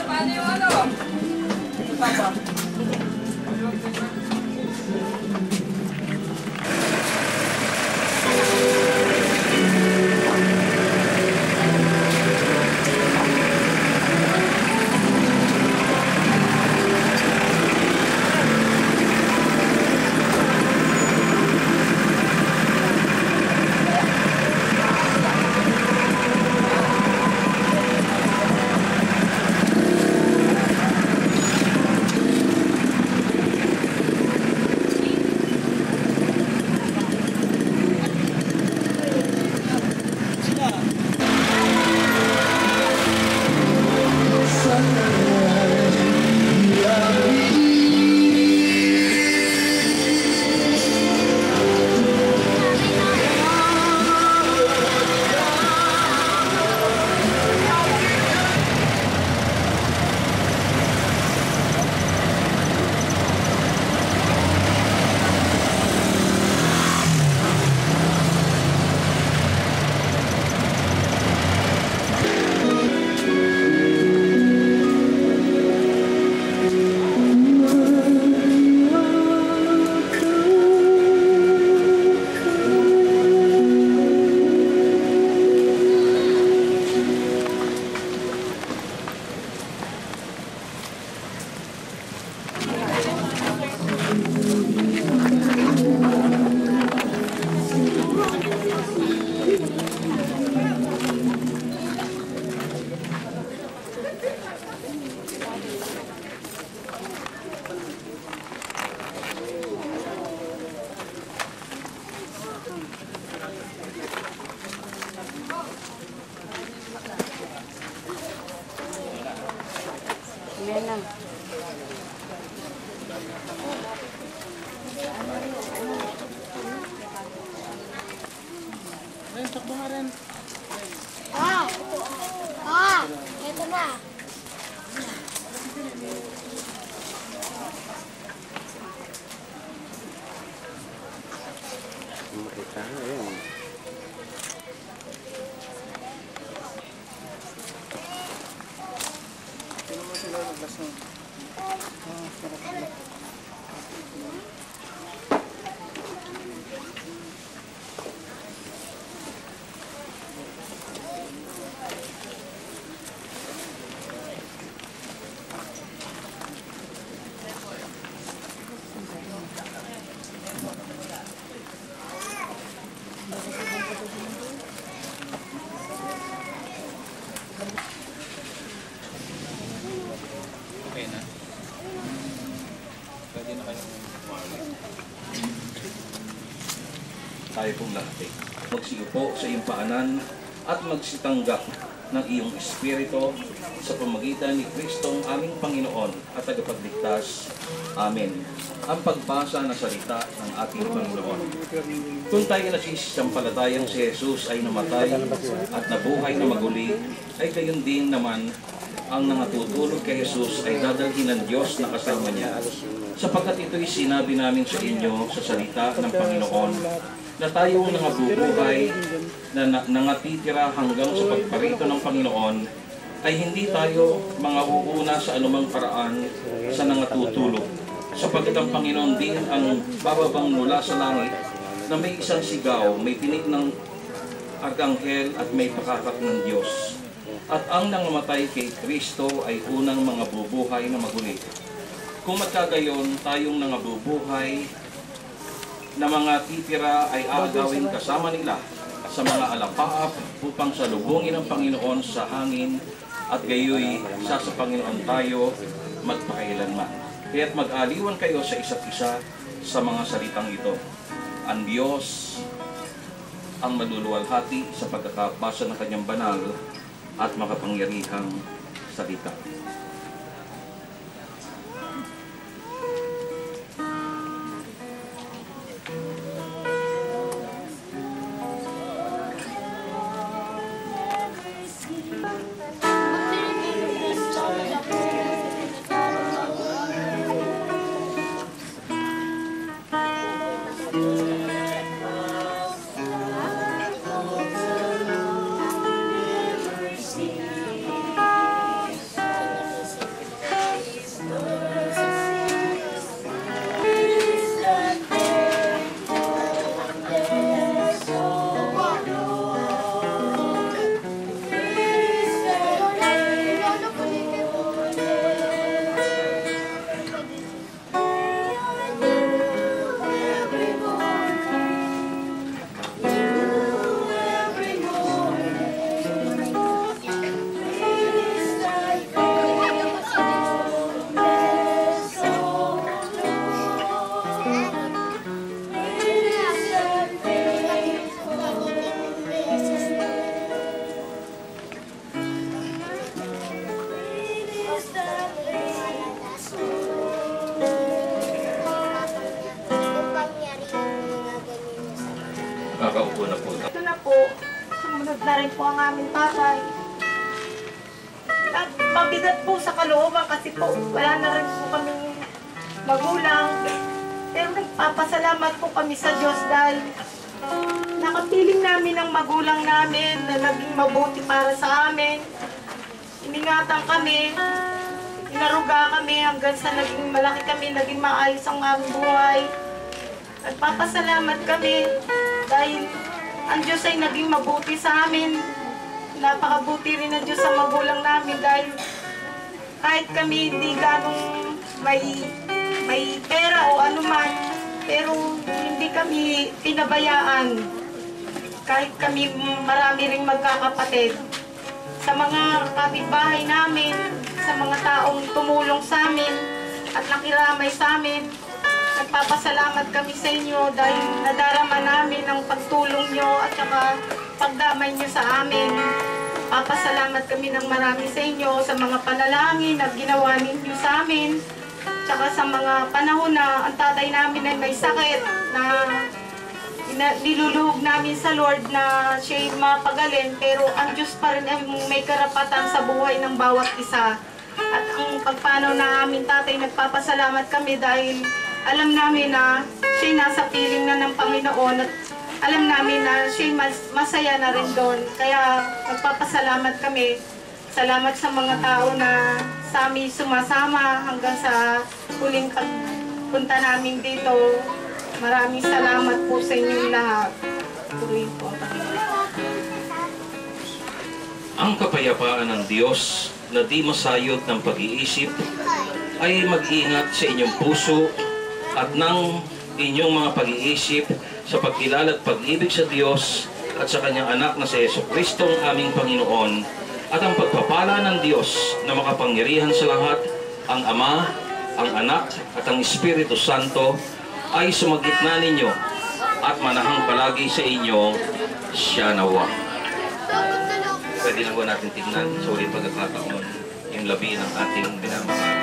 paano yung ano? Papa. Ito na. Makita na yun. Ito naman sila nagbas na. Okay na. Pwede na kayong tayo pong lahat ay magsiupo sa iyong paanan at magsitanggap ng iyong espiritu sa pamagitan ni Kristong aming Panginoon at tagapagligtas. Amen. Ang pagbasa ng salita ng ating Panginoon. Kung tayo nasisisampalatayang si Jesus ay namatay at nabuhay na maguli, ay gayon din naman ang nangatutulog kay Jesus ay dadalhin ng Diyos na kasama niya. Sapagkat ito'y sinabi namin sa inyo sa salita ng Panginoon, na tayong nangabubuhay na nangatitira hanggang sa pagparito ng Panginoon, ay hindi tayo mga uuna sa anumang paraan sa nangatutulog. Sapagkat ang Panginoon din ang bababang mula sa langit na may isang sigaw, may tinig ng arkanghel at may pakakak ng Diyos. At ang nangamatay kay Kristo ay unang mga bubuhay na maguli. Kung magkagayon tayong nangabubuhay na mga titira ay aagawin kasama nila sa mga alapaap upang salubungin ang Panginoon sa hangin at gayoy sa Panginoon tayo magpakailanman. Kaya't mag-aliwan kayo sa isa't isa sa mga salitang ito. Ang Diyos ang maluluwalhati sa pagkakabasa ng kanyang banal at makapangyarihang salita. na rin po ang aming tatay. At mabigat po sa kalooban kasi po wala na rin po kaming magulang. Pero nagpapasalamat po kami sa Diyos dahil nakapiling namin ang magulang namin na naging mabuti para sa amin. Iningatan kami, inaruga kami hanggang sa naging malaki kami, naging maayos ang aming buhay. Nagpapasalamat kami dahil ang Diyos ay naging mabuti sa amin. Napakabuti rin ng Diyos sa magulang namin dahil kahit kami hindi ganong may pera o anuman, pero hindi kami pinabayaan. Kahit kami marami ring magkakapatid. Sa mga kapitbahay namin, sa mga taong tumulong sa amin at nakiramay sa amin, nagpapasalamat kami sa inyo dahil nadarama namin ang pagtulong nyo at saka pagdamay nyo sa amin. Papasalamat kami ng marami sa inyo sa mga panalangin na ginawa ninyo sa amin. Tsaka sa mga panahon na ang tatay namin ay may sakit na niluluhog namin sa Lord na siya'y mapagaling. Pero ang Diyos pa rin ay may karapatan sa buhay ng bawat isa. At ang pagpanaw na aming tatay, nagpapasalamat kami dahil alam namin na siya'y nasa piling na ng Panginoon at alam namin na siya'y masaya na rin doon. Kaya nagpapasalamat kami. Salamat sa mga tao na sa amin sumasama hanggang sa huling pagpunta namin dito. Maraming salamat po sa inyong lahat. Tuloy po. Ang kapayapaan ng Diyos na di masayot ng pag-iisip ay mag-iingat sa inyong puso at ng inyong mga pag-iisip sa pagkilala at pag-ibig sa Diyos at sa Kanyang anak na si Jesucristo ang aming Panginoon, at ang pagpapala ng Diyos na makapangyarihan sa lahat, ang Ama, ang Anak at ang Espiritu Santo ay sumagitna ninyo at manahang palagi sa inyo. Siya nawa. Pwede na ba natin tingnan sa ulit pagkakataon yung labi ng ating binamahal?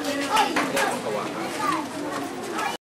Kaya ang kawakan.